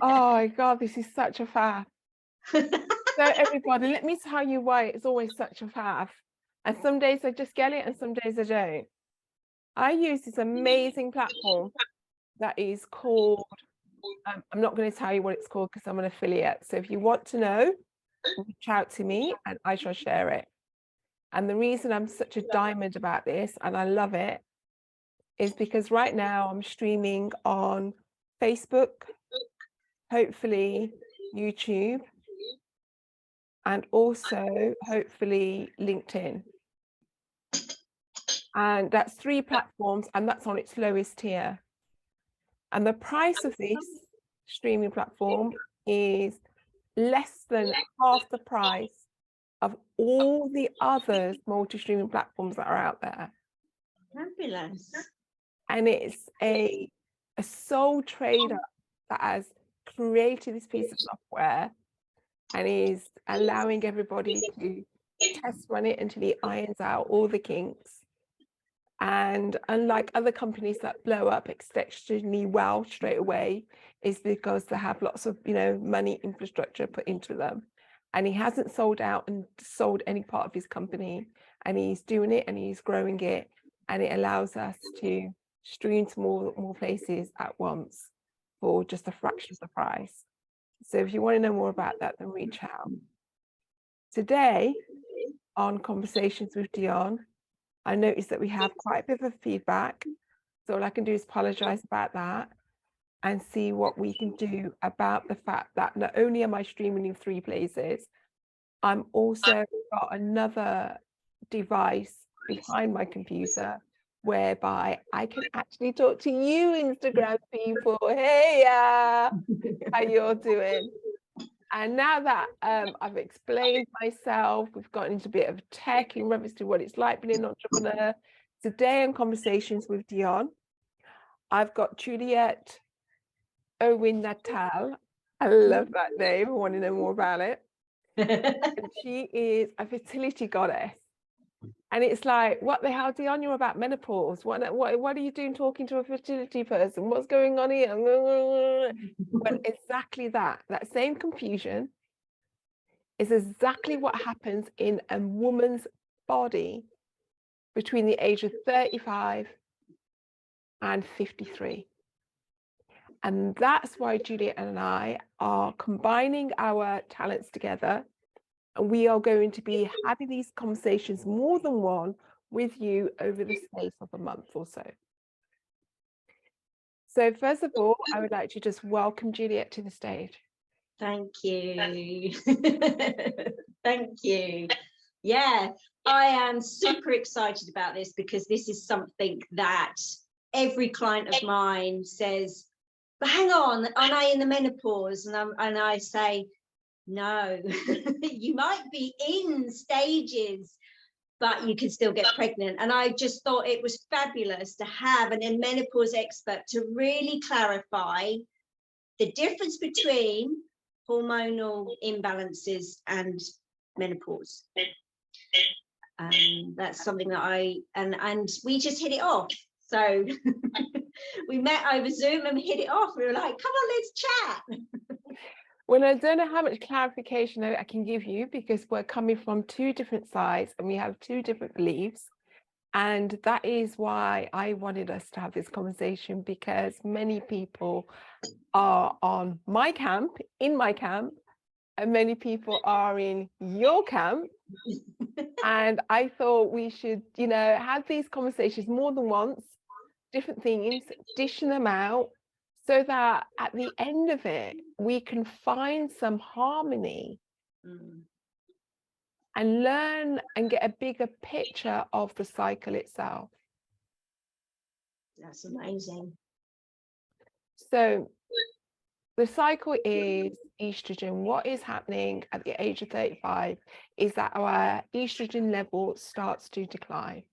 Oh my God, this is such a faff. So everybody, let me tell you why it's always such a faff. And some days I just get it and some days I don't. I use this amazing platform that is called, I'm not going to tell you what it's called because I'm an affiliate. So if you want to know, reach out to me and I shall share it. And the reason I'm such a diamond about this, and I love it, is because right now I'm streaming on Facebook, hopefully YouTube, and also hopefully LinkedIn. And that's 3 platforms, and that's on its lowest tier. And the price of this streaming platform is less than half the price of all the other multi-streaming platforms that are out there. Fabulous. And it's a sole trader that has created this piece of software and is allowing everybody to test run it until he irons out all the kinks. And unlike other companies that blow up exceptionally well straight away, is because they have lots of, money infrastructure put into them. And he hasn't sold out and sold any part of his company, and he's doing it and he's growing it, and it allows us to stream to more places at once for just a fraction of the price. So if you want to know more about that, then reach out. Today on Conversations with Dionne, I noticed that we have quite a bit of feedback. So all I can do is apologize about that and see what we can do about the fact that not only am I streaming in 3 places, I'm also got another device behind my computer whereby I can actually talk to you Instagram people. Hey, how you're doing? And now that I've explained myself, we've gotten into a bit of tech in reference to what it's like being an entrepreneur. Today on Conversations with Dionne, I've got Juliet Owen-Nuttall. I love that name. I want to know more about it. And she is a fertility goddess. And it's like, what the hell, Dionne, you're about menopause. What are you doing talking to a fertility person? What's going on here? But exactly that same confusion is exactly what happens in a woman's body between the age of 35 and 53. And that's why Juliet and I are combining our talents together. And we are going to be having these conversations, more than one, with you over the space of a month or so. So first of all, I would like to just welcome Juliet to the stage. Thank you. Thank you. Yeah, I am super excited about this because this is something that every client of mine says, but hang on, am I in the menopause? And I say, no, you might be in stages, but you can still get pregnant. And I just thought it was fabulous to have a menopause expert to really clarify the difference between hormonal imbalances and menopause. That's something that and we just hit it off. So we met over Zoom and hit it off. We were like, come on, let's chat. Well, I don't know how much clarification I can give you because we're coming from 2 different sides and we have 2 different beliefs. And that is why I wanted us to have this conversation, because many people are on my camp, in my camp, and many people are in your camp. And I thought we should, have these conversations more than once, different things, dishing them out, so that at the end of it, we can find some harmony and learn and get a bigger picture of the cycle itself. That's amazing. So the cycle is estrogen. What is happening at the age of 35 is that our estrogen level starts to decline.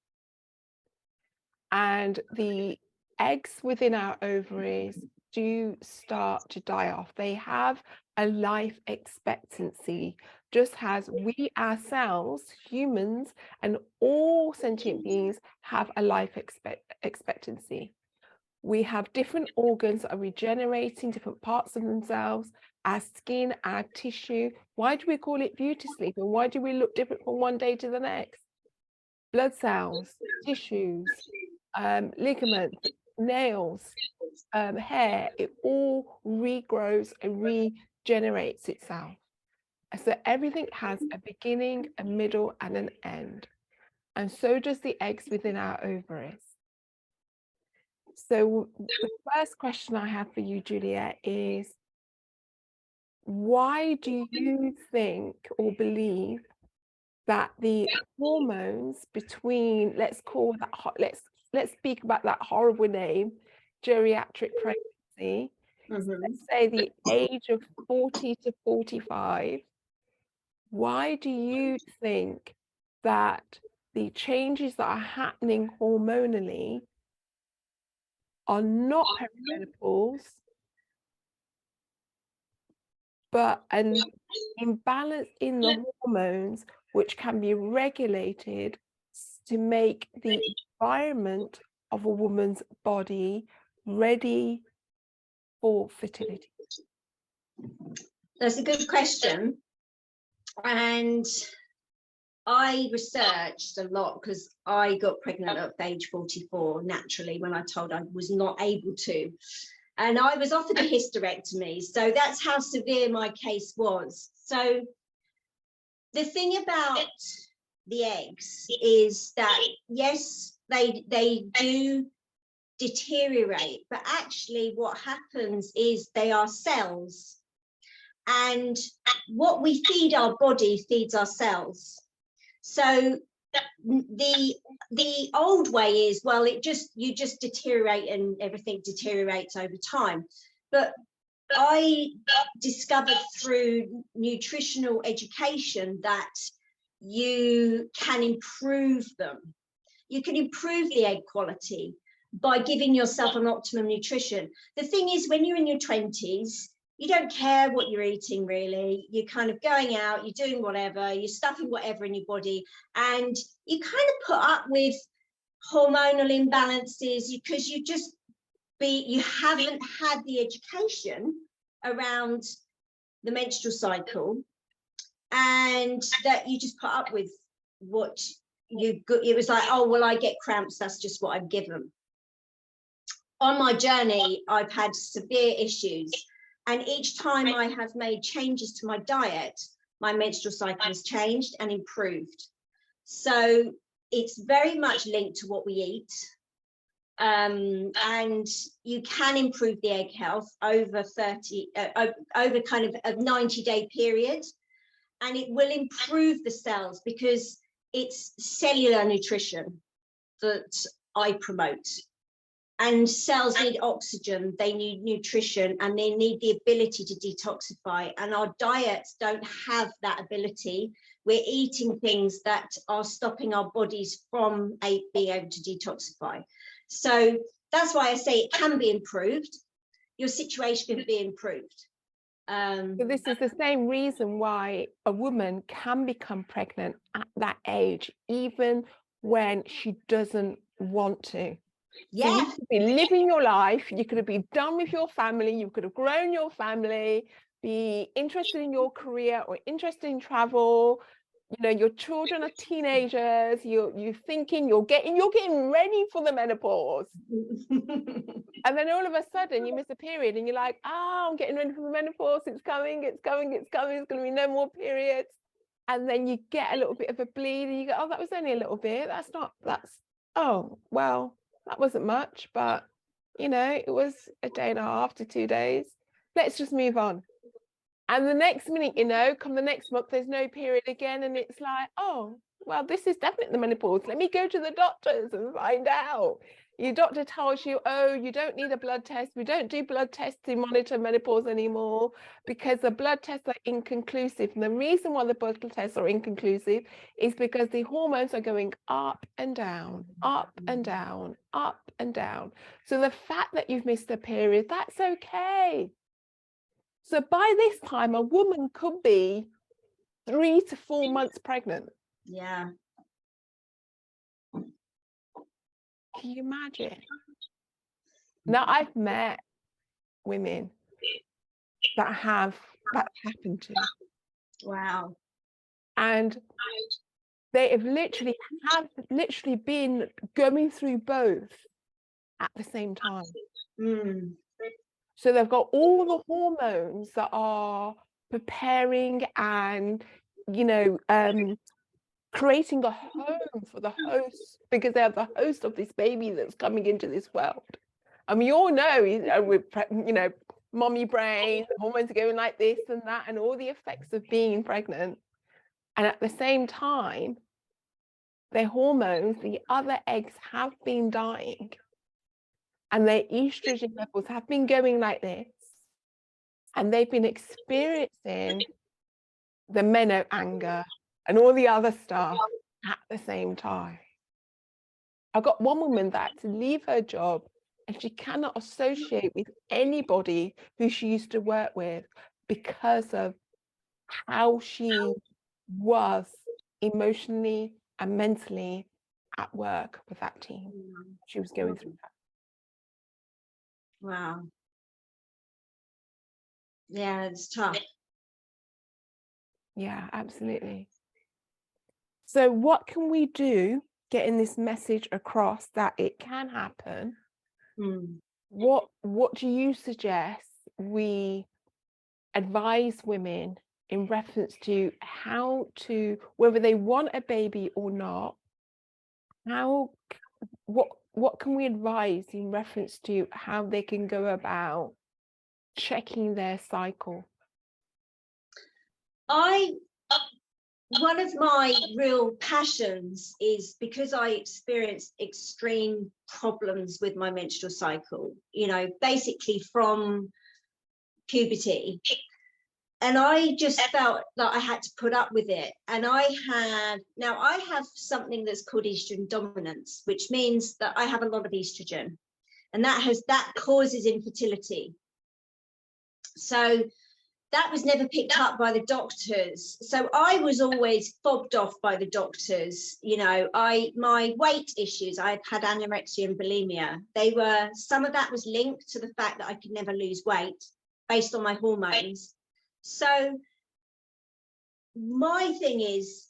And the eggs within our ovaries do start to die off. They have a life expectancy, just as we ourselves, humans, and all sentient beings have a life expectancy. We have different organs that are regenerating different parts of themselves, our skin, our tissue. Why do we call it beauty sleep? And why do we look different from one day to the next? Blood cells, tissues, ligaments, nails, hair, it all regrows and regenerates itself. So everything has a beginning, a middle, and an end. And so does the eggs within our ovaries. So the first question I have for you, Juliet, is why do you think or believe that the hormones between, let's call that, let's speak about that horrible name, geriatric pregnancy, let's say the age of 40 to 45, why do you think that the changes that are happening hormonally are not perimenopause, but an imbalance in the hormones which can be regulated to make the environment of a woman's body ready for fertility? That's a good question. And I researched a lot because I got pregnant at age 44 naturally when I told I was not able to. And I was offered a hysterectomy. So that's how severe my case was. So the thing about the eggs is that, yes, they do deteriorate, but actually what happens is they are cells. And what we feed our body feeds our cells. So the old way is, well, you just deteriorate and everything deteriorates over time. But I discovered through nutritional education that you can improve them. You can improve the egg quality by giving yourself an optimum nutrition. The thing is, when you're in your 20s, you don't care what you're eating, really. You're kind of going out, you're doing whatever, you're stuffing whatever in your body, and you kind of put up with hormonal imbalances because you haven't had the education around the menstrual cycle, and that you just put up with what you got. It was like, oh, well, I get cramps, that's just what I'm given. On my journey, I've had severe issues. And each time I have made changes to my diet, my menstrual cycle has changed and improved. So it's very much linked to what we eat. And you can improve the egg health over kind of a 90-day period. And it will improve the cells because it's cellular nutrition that I promote. And cells need oxygen, they need nutrition, and they need the ability to detoxify. And our diets don't have that ability. We're eating things that are stopping our bodies from being able to detoxify. So that's why I say it can be improved. Your situation can be improved. So this is the same reason why a woman can become pregnant at that age, even when she doesn't want to. Yeah. So you could be living your life, you could have been done with your family, you could have grown your family, be interested in your career or interested in travel. You know, your children are teenagers, you're thinking you're getting ready for the menopause. And then all of a sudden you miss a period and you're like, oh, I'm getting ready for the menopause, it's coming, it's going to be no more periods. And then you get a little bit of a bleed and you go, oh, that was only a little bit, oh, well, that wasn't much, but you know, it was a day and a half to 2 days. Let's just move on. And the next minute, you know, come the next month, there's no period again. And it's like, oh, well, this is definitely the menopause. Let me go to the doctors and find out. Your doctor tells you, oh, you don't need a blood test. We don't do blood tests to monitor menopause anymore because the blood tests are inconclusive. And the reason why the blood tests are inconclusive is because the hormones are going up and down, up and down, up and down. So the fact that you've missed a period, that's okay. So by this time, a woman could be 3 to 4 months pregnant. Yeah. Can you imagine? Now, I've met women that that's happened to. Wow. And they have literally been going through both at the same time. So they've got all the hormones that are preparing and, creating a home for the host, because they have the host of this baby that's coming into this world. And we all know, with, mommy brain, hormones are going like this and that, and all the effects of being pregnant. And at the same time, their hormones, the other eggs, have been dying. And their estrogen levels have been going like this. And they've been experiencing the meno anger and all the other stuff at the same time. I've got one woman that had to leave her job, and she cannot associate with anybody who she used to work with because of how she was emotionally and mentally at work with that team. She was going through that. Wow. Yeah, it's tough. Yeah, absolutely. So what can we do getting this message across that it can happen? What do you suggest we advise women in reference to how to, whether they want a baby or not, what can we advise in reference to how they can go about checking their cycle? One of my real passions is, because I experienced extreme problems with my menstrual cycle, basically from puberty. And I just felt that I had to put up with it. And I have something that's called estrogen dominance, which means that I have a lot of estrogen, and that causes infertility. So that was never picked up by the doctors. So I was always fobbed off by the doctors. My weight issues, I had anorexia and bulimia. Some of that was linked to the fact that I could never lose weight based on my hormones. So my thing is,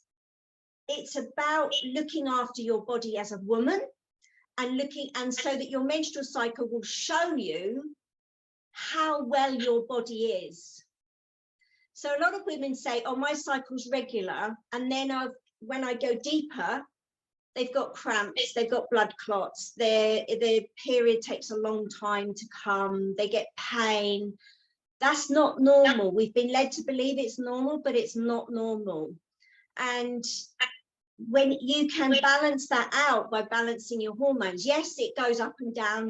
it's about looking after your body as a woman, and so that your menstrual cycle will show you how well your body is. So a lot of women say, oh, my cycle's regular. And then when I go deeper, they've got cramps, they've got blood clots, their period takes a long time to come, they get pain. That's not normal. We've been led to believe it's normal, but it's not normal. And when you can balance that out by balancing your hormones, yes, it goes up and down,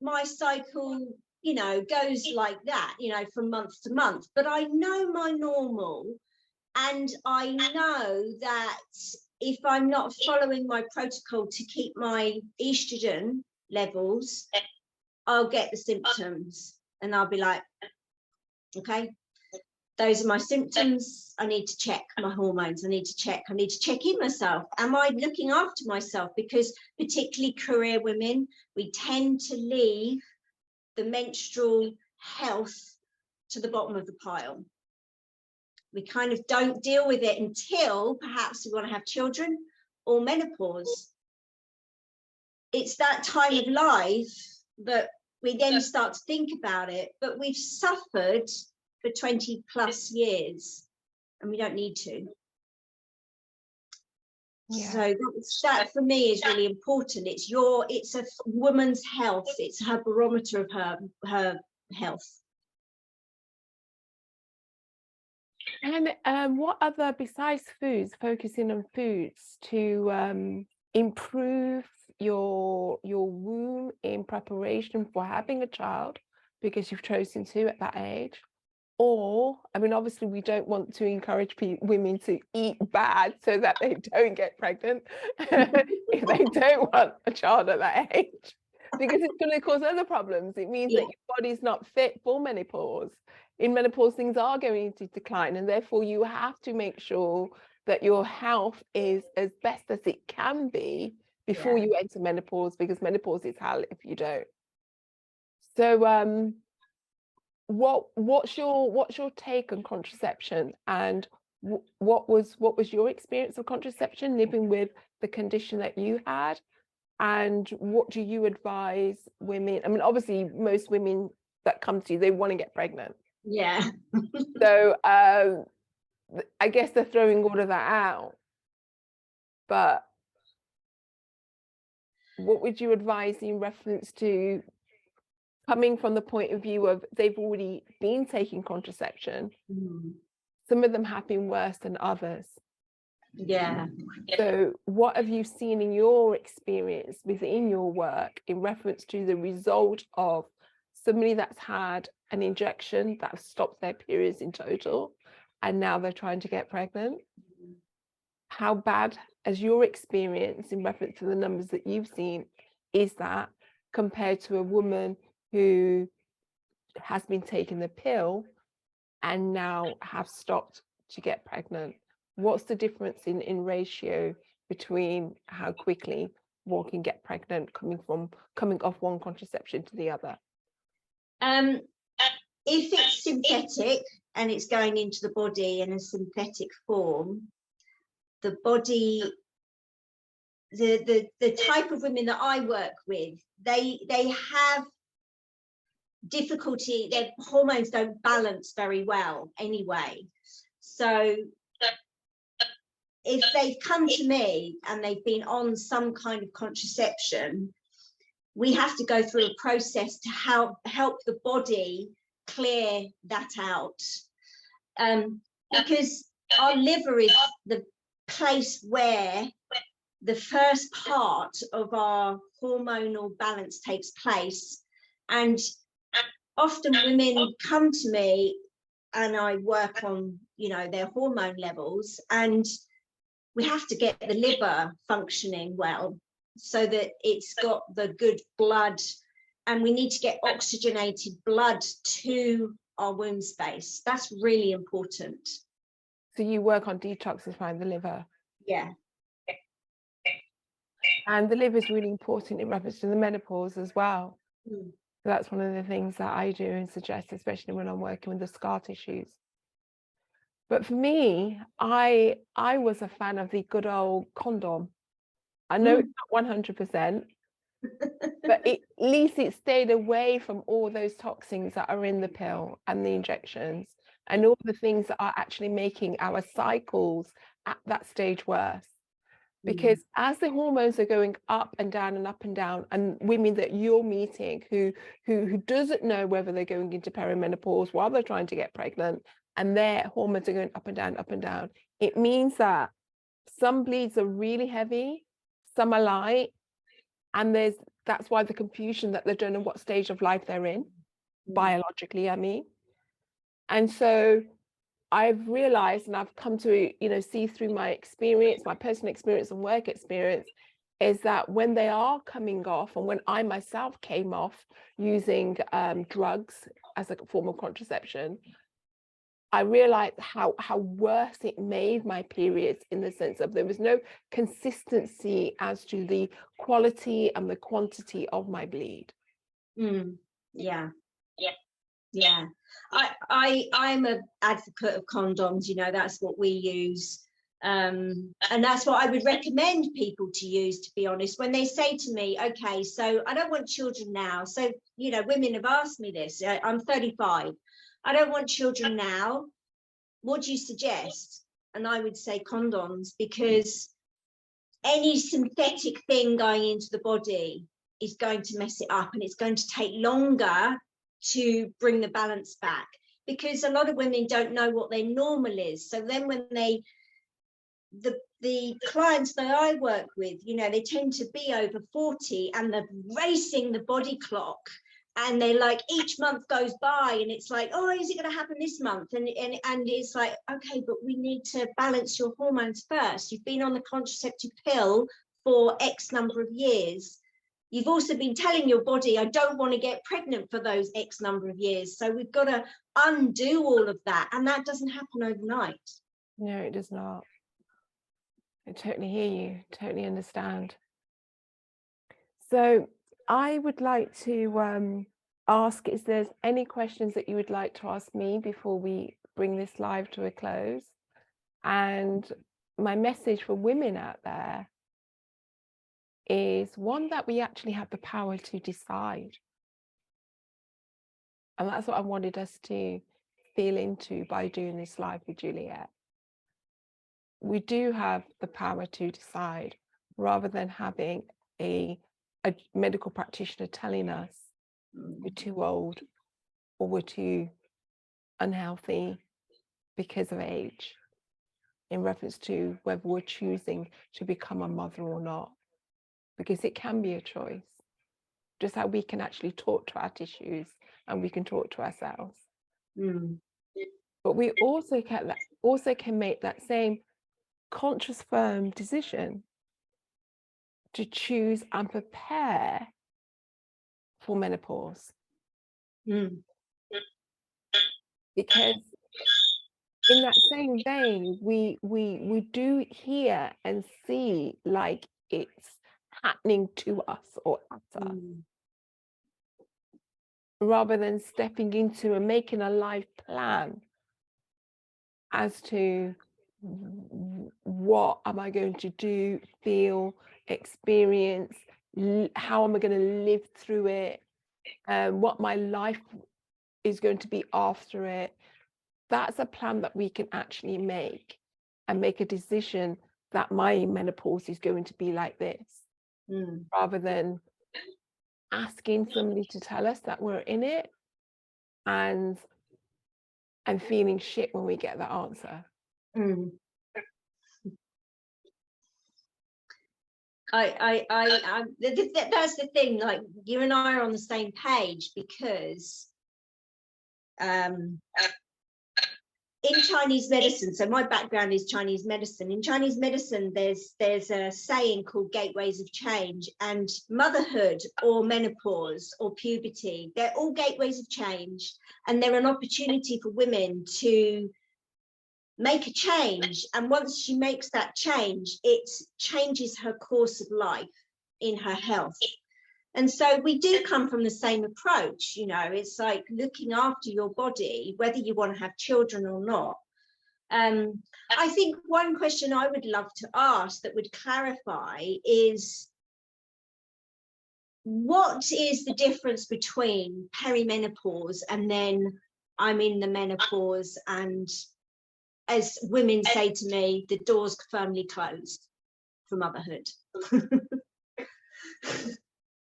my cycle, goes like that, from month to month, but I know my normal, and I know that if I'm not following my protocol to keep my estrogen levels, I'll get the symptoms, and I'll be like, okay, those are my symptoms. I need to check my hormones. I need to check in myself. Am I looking after myself? Because particularly career women, we tend to leave the menstrual health to the bottom of the pile. We kind of don't deal with it until perhaps we want to have children or menopause. It's that time of life that we then start to think about it, but we've suffered for 20 plus years and we don't need to. Yeah. So that for me is really important. It's a woman's health. It's her barometer of her health. And what other, besides foods, focusing on foods to improve your womb in preparation for having a child, because you've chosen to at that age? Or, obviously we don't want to encourage women to eat bad so that they don't get pregnant if they don't want a child at that age, because it's going to cause other problems. It means that your body's not fit for menopause. In menopause, things are going to decline, and therefore you have to make sure that your health is as best as it can be before you enter menopause, because menopause is hell if you don't. So what's your take on contraception, and what was your experience of contraception living with the condition that you had, and what do you advise women? I mean, obviously most women that come to you, they want to get pregnant. Yeah. So I guess they're throwing all of that out, but what would you advise in reference to coming from the point of view of they've already been taking contraception? Some of them have been worse than others. Yeah. So what have you seen in your experience within your work in reference to the result of somebody that's had an injection that stopped their periods in total, and now they're trying to get pregnant? How bad has your experience in reference to the numbers that you've seen is that compared to a woman who has been taking the pill and now have stopped to get pregnant? What's the difference in ratio between how quickly one can get pregnant coming off one contraception to the other? If it's synthetic and it's going into the body in a synthetic form, the body, the type of women that I work with, they have difficulty, their hormones don't balance very well anyway. So if they've come to me and they've been on some kind of contraception, we have to go through a process to help the body clear that out, because our liver is the place where the first part of our hormonal balance takes place. And often women come to me and I work on, you know, their hormone levels, and we have to get the liver functioning well so that it's got the good blood, and we need to get oxygenated blood to our womb space. That's really important. So you work on detoxifying the liver? Yeah. And the liver is really important in reference to the menopause as well. So that's one of the things that I do and suggest, especially when I'm working with the scar tissues. But for me, I was a fan of the good old condom. I know it's not 100%, but at least it stayed away from all those toxins that are in the pill and the injections and all the things that are actually making our cycles at that stage worse. Because as the hormones are going up and down and up and down, and women that you're meeting who doesn't know whether they're going into perimenopause while they're trying to get pregnant, and their hormones are going up and down, it means that some bleeds are really heavy, some are light, and that's why the confusion that they don't know what stage of life they're in, biologically, I mean. And so I've realized, and I've come to, you know, see through my experience, my personal experience and work experience, is that when they are coming off, and when I myself came off using drugs as a form of contraception, I realized how worse it made my periods, in the sense of there was no consistency as to the quality and the quantity of my bleed. Yeah. I'm an advocate of condoms, you know, that's what we use. And that's what I would recommend people to use, to be honest. When they say to me, okay, so I don't want children now. So, you know, women have asked me this. I'm 35. I don't want children now. What do you suggest? And I would say condoms, because any synthetic thing going into the body is going to mess it up, and it's going to take longer to bring the balance back, because a lot of women don't know what their normal is. So then when the clients that I work with, you know, they tend to be over 40 and they're racing the body clock, and they're like, each month goes by and it's like, oh, is it going to happen this month? And it's like, okay, but we need to balance your hormones first. You've been on the contraceptive pill for X number of years. You've also been telling your body, I don't want to get pregnant for those X number of years. So we've got to undo all of that. And that doesn't happen overnight. No, it does not. I totally hear you, totally understand. So I would like to ask, is there any questions that you would like to ask me before we bring this live to a close? And my message for women out there is one, that we actually have the power to decide. And that's what I wanted us to feel into by doing this live with Juliet. We do have the power to decide, rather than having a medical practitioner telling us we're too old or we're too unhealthy because of age, in reference to whether we're choosing to become a mother or not, because it can be a choice. Just how we can actually talk to our tissues and we can talk to ourselves. But we also can make that same conscious, firm decision to choose and prepare for menopause. Because in that same vein, we do hear and see like it's happening to us or at us, rather than stepping into and making a life plan as to what am I going to do, feel, experience, how am I going to live through it, what my life is going to be after it. That's a plan that we can actually make, and make a decision that my menopause is going to be like this, rather than asking somebody to tell us that we're in it and feeling shit when we get the answer. That's the thing, like, you and I are on the same page, because in Chinese medicine, so my background is Chinese medicine. In Chinese medicine, there's a saying called gateways of change, and motherhood or menopause or puberty, they're all gateways of change, and they're an opportunity for women to make a change. And once she makes that change, it changes her course of life in her health. And so we do come from the same approach, you know, it's like looking after your body, whether you want to have children or not. I think one question I would love to ask that would clarify is, what is the difference between perimenopause and then I'm in the menopause, and as women say to me, the door's firmly closed for motherhood?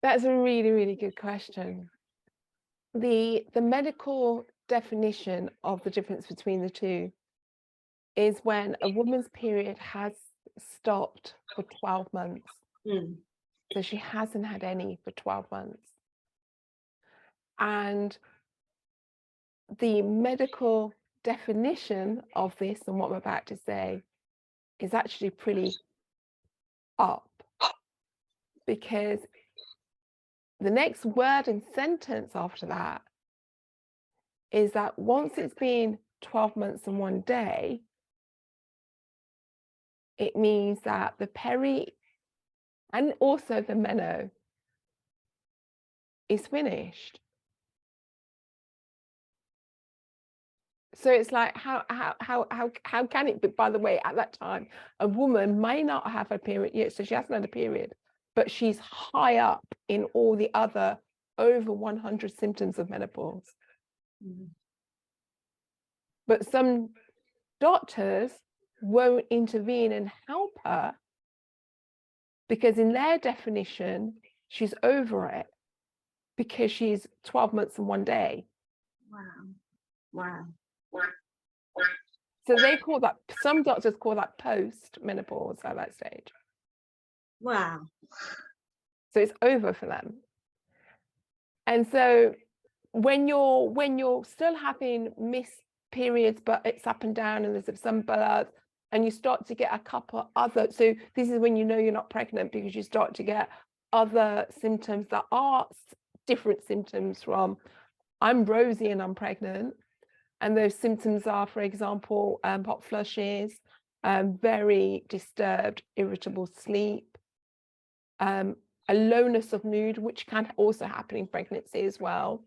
That's a really, really good question. The medical definition of the difference between the two is when a woman's period has stopped for 12 months. So she hasn't had any for 12 months. And the medical definition of this and what I'm about to say is actually pretty up, because the next word and sentence after that is that once it's been 12 months and 1 day, it means that the peri and also the meno is finished. So it's like, how can it be? By the way, at that time, a woman may not have a period yet, so she hasn't had a period, but she's high up in all the other over 100 symptoms of menopause. But some doctors won't intervene and help her, because in their definition, she's over it because she's 12 months and 1 day. Wow. So they call that, some doctors call that post-menopause at that stage. Wow. So it's over for them. And so when you're still having missed periods, but it's up and down and there's some blood, and you start to get a couple other, so this is when you know you're not pregnant, because you start to get other symptoms that are different symptoms from I'm rosy and I'm pregnant. And those symptoms are, for example, hot flushes, very disturbed, irritable sleep, a lowness of mood, which can also happen in pregnancy as well.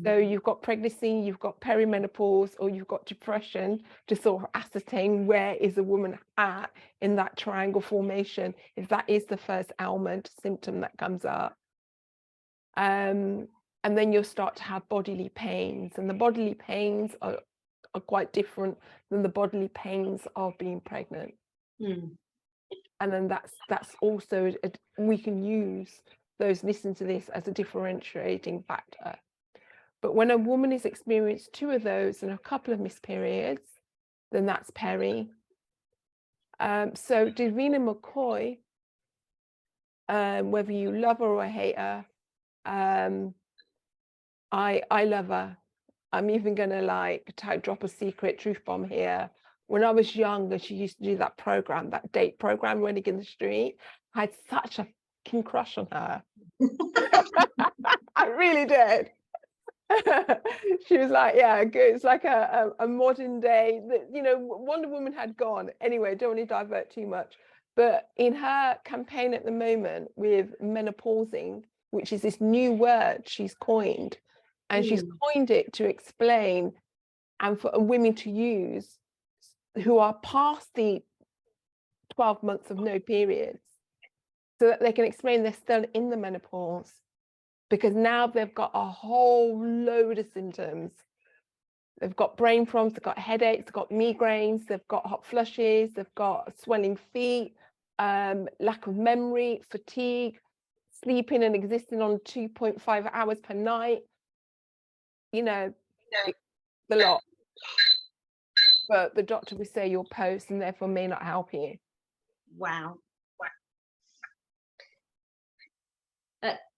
So you've got pregnancy, you've got perimenopause, or you've got depression, to sort of ascertain where is a woman at in that triangle formation, if that is the first ailment symptom that comes up. And then you'll start to have bodily pains, and the bodily pains are quite different than the bodily pains of being pregnant. And then that's also, we can use those, listen to this, as a differentiating factor. But when a woman has experienced 2 of those and a couple of missed periods, then that's peri. So Davina McCoy, whether you love her or hate her, I love her. I'm even gonna like drop a secret truth bomb here. When I was younger, she used to do that program, that date program, Running in the Street. I had such a fucking crush on her. I really did. She was like, yeah, good. It's like a modern day, you know, Wonder Woman had gone. Anyway, don't want to divert too much. But in her campaign at the moment with menopausing, which is this new word she's coined, and she's coined it to explain and for women to use who are past the 12 months of no periods, so that they can explain they're still in the menopause, because now they've got a whole load of symptoms. They've got brain problems, they've got headaches, they've got migraines, they've got hot flushes, they've got swelling feet, lack of memory, fatigue, sleeping and existing on 2.5 hours per night. You know, the lot. But the doctor will say you're post and therefore may not help you. Wow.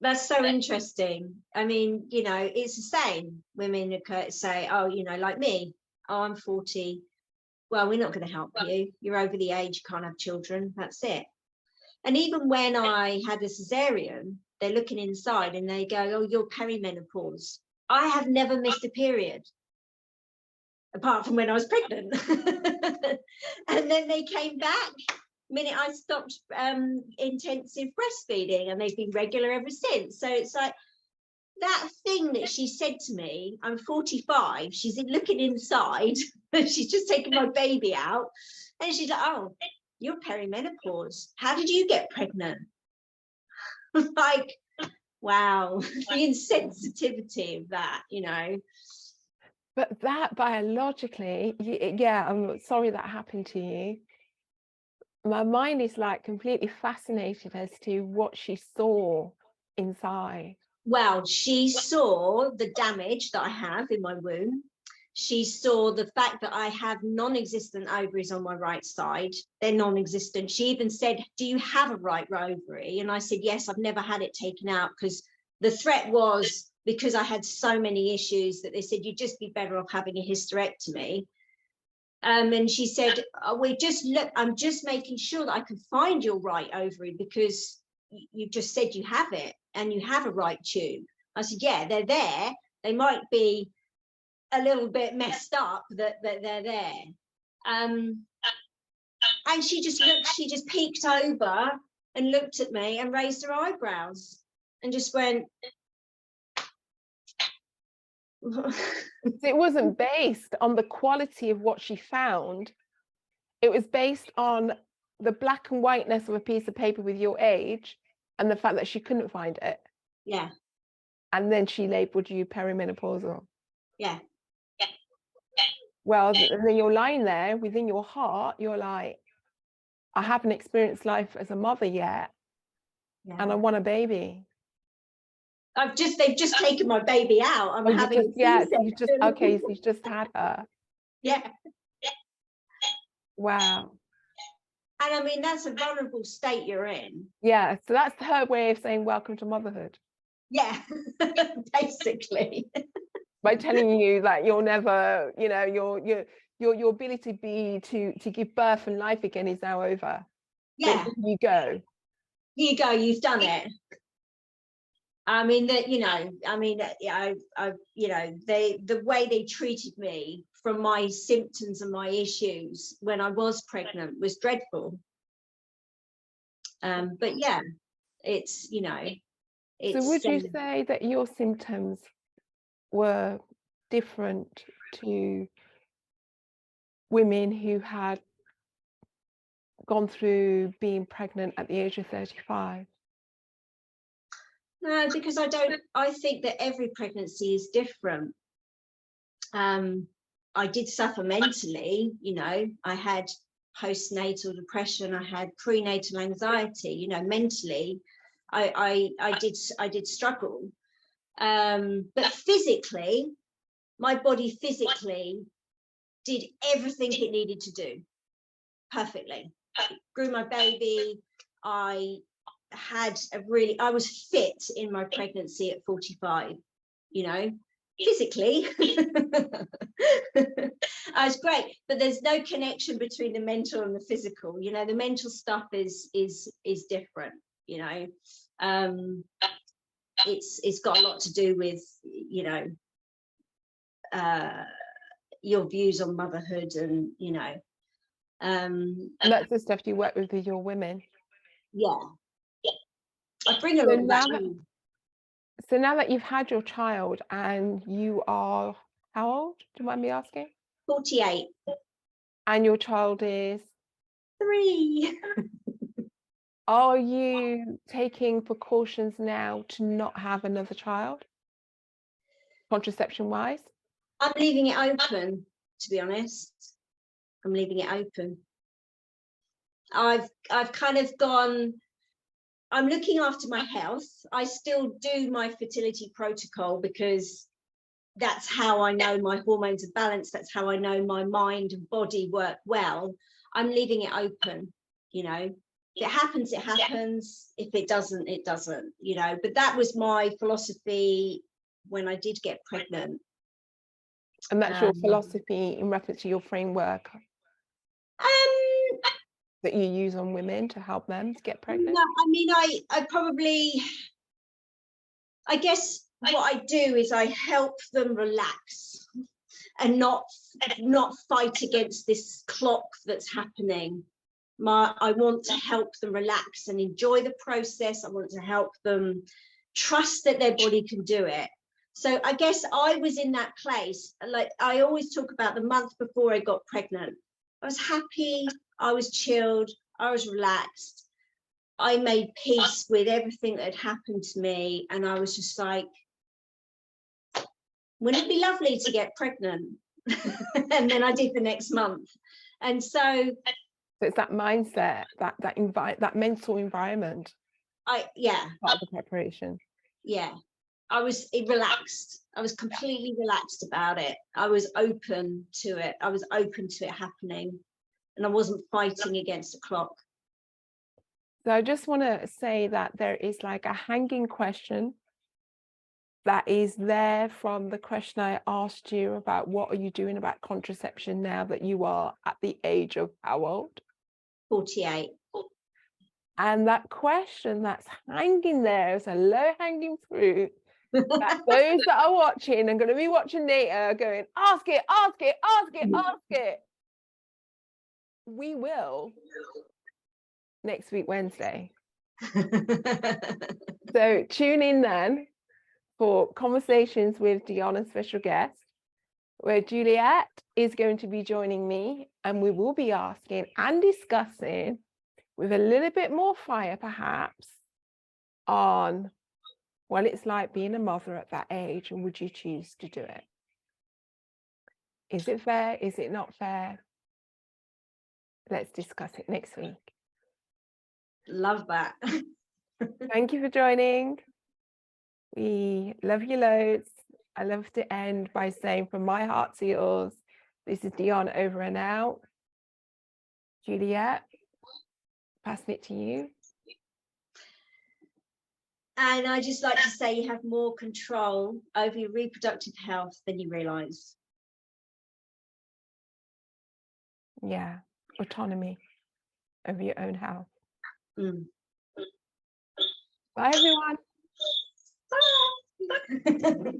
That's so interesting. I mean, you know, it's the same. Women say, oh, you know, like me, oh, I'm 40. Well, we're not going to help you. You're over the age, you can't have children. That's it. And even when I had a cesarean, they're looking inside and they go, oh, you're perimenopause. I have never missed a period, apart from when I was pregnant. And then they came back the minute I stopped intensive breastfeeding, and they've been regular ever since. So it's like that thing that she said to me, I'm 45, she's looking inside, she's just taken my baby out, and she's like, oh, you're perimenopause. How did you get pregnant? Like, wow, the insensitivity of that, you know. But that biologically, yeah, I'm sorry that happened to you. My mind is like completely fascinated as to what she saw inside. Well, she saw the damage that I have in my womb. She saw the fact that I have non-existent ovaries on my right side. They're non-existent. She even said, do you have a right ovary? And I said, yes, I've never had it taken out, because the threat was, because I had so many issues, that they said you'd just be better off having a hysterectomy. And she said, oh, I'm just making sure that I can find your right ovary, because you just said you have it and you have a right tube. I said, yeah, they're there. They might be a little bit messed up, that they're there. And she just peeked over and looked at me and raised her eyebrows and just went. It wasn't based on the quality of what she found. It was based on the black and whiteness of a piece of paper with your age and the fact that she couldn't find it. Yeah. And then she labeled you perimenopausal. Yeah. Well, and then you're lying there within your heart, you're like, I haven't experienced life as a mother yet. Yeah. And I want a baby. They've just taken my baby out. I'm having you just had her. Yeah. Wow. And I mean, that's a vulnerable state you're in. Yeah, so that's her way of saying welcome to motherhood. Yeah, basically. By telling you that you'll never, you know, your ability to give birth and life again is now over. Yeah. But you go. Here you go, you've done it. I mean, that, you know, you know, the way they treated me from my symptoms and my issues when I was pregnant was dreadful. But yeah, It's, you know, So would you say that your symptoms were different to women who had gone through being pregnant at the age of 35? No, because I think that every pregnancy is different. I did suffer mentally, you know, I had postnatal depression, I had prenatal anxiety, you know, mentally, I did struggle. But physically, my body physically did everything it needed to do perfectly. Grew my baby. I was fit in my pregnancy at 45, you know, physically. I was great, but there's no connection between the mental and the physical. You know, the mental stuff is different, you know. It's got a lot to do with, you know, your views on motherhood, and, you know, and that's the stuff you work with your women. Yeah, I bring a lot of that in. So now that you've had your child and you are how old? Do you mind me asking? 48. And your child is 3. Are you taking precautions now to not have another child, contraception wise? I'm leaving it open, to be honest. I'm leaving it open. I've kind of gone, I'm looking after my health. I still do my fertility protocol because that's how I know my hormones are balanced. That's how I know my mind and body work well. I'm leaving it open, you know. If it happens, it happens. If it doesn't, it doesn't, you know. But that was my philosophy when I did get pregnant. And that's your philosophy in reference to your framework that you use on women to help them to get pregnant? No, I mean, I guess what I do is I help them relax and not fight against this clock that's happening. I want to help them relax and enjoy the process. I want to help them trust that their body can do it. So I guess I was in that place. Like I always talk about the month before I got pregnant. I was happy, I was chilled, I was relaxed. I made peace with everything that had happened to me. And I was just like, wouldn't it be lovely to get pregnant? And then I did the next month. And so it's that mindset, that mental environment. Yeah. Part of the preparation. Yeah. I was relaxed. I was completely relaxed about it. I was open to it. I was open to it happening. And I wasn't fighting against the clock. So I just want to say that there is like a hanging question that is there from the question I asked you about what are you doing about contraception now that you are at the age of how old? 48. And that question that's hanging there is a low-hanging fruit that those that are watching and going to be watching later going, ask it, ask it, ask it, ask it. We will next week, Wednesday. So tune in then for Conversations with Dionne and special guest, where Juliet is going to be joining me, and we will be asking and discussing with a little bit more fire perhaps on what it's like being a mother at that age, and would you choose to do it? Is it fair? Is it not fair? Let's discuss it next week. Love that. Thank you for joining. We love you loads. I love to end by saying from my heart to yours, this is Dionne over and out. Juliet, passing it to you. And I just like to say you have more control over your reproductive health than you realise. Yeah, autonomy over your own health. Bye, everyone. Bye.